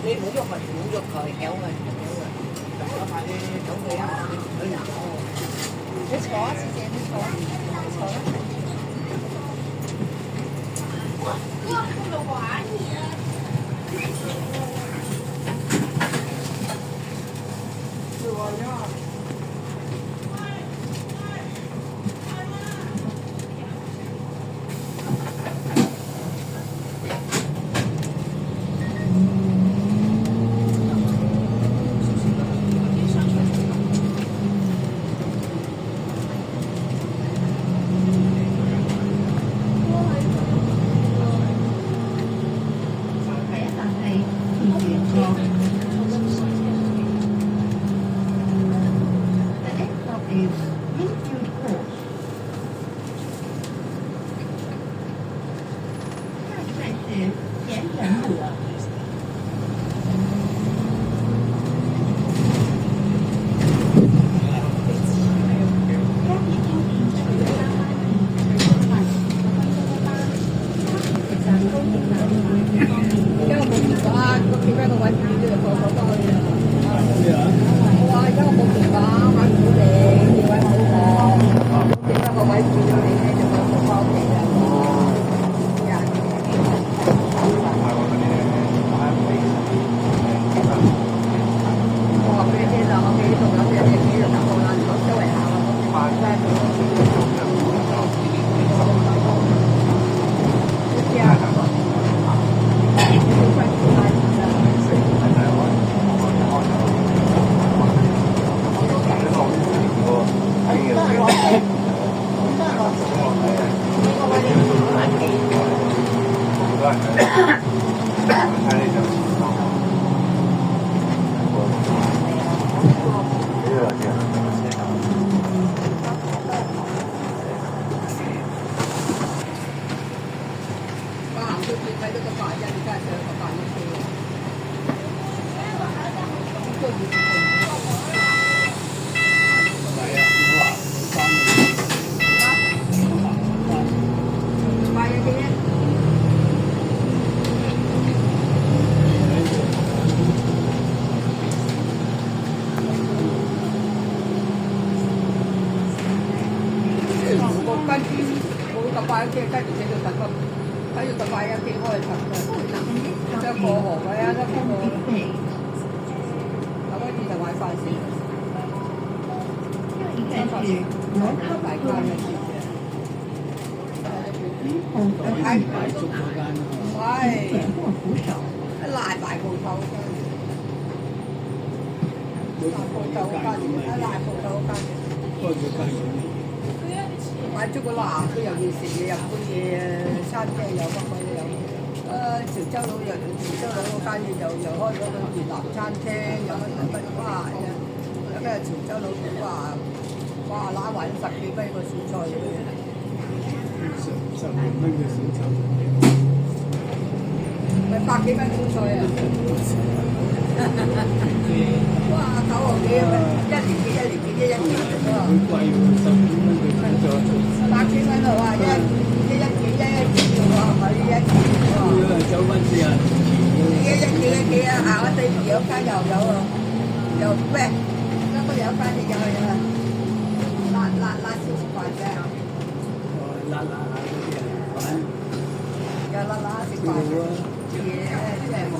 你唔好喐佢，唔好喐佢，咬佢，咬佢，咬佢啊！你坐啊，小姐，你坐啊，你坐啊。哇！喺度玩嘢啊！對呀。買咗個男佢又要食嘢，日本嘢餐廳有乜鬼都有。潮州佬嗰間嘢又開咗個越南餐廳，有乜哇！有咩潮州佬哇揦埋10幾蚊個小菜嘅。十幾蚊嘅小菜。咪100幾蚊小菜啊！哇，9毫幾啊！一年幾1件喎。好貴喎，10幾蚊嘅小菜。100幾蚊啊！哇，一件喎，係咪1件喎？9蚊40啊！1件啊！行我對面有間又有喎，又咩？嗰個有間就有去啦。辣椒食飯嘅。辣嗰啲啊，飯。有辣食飯嘅。嘢真係冇。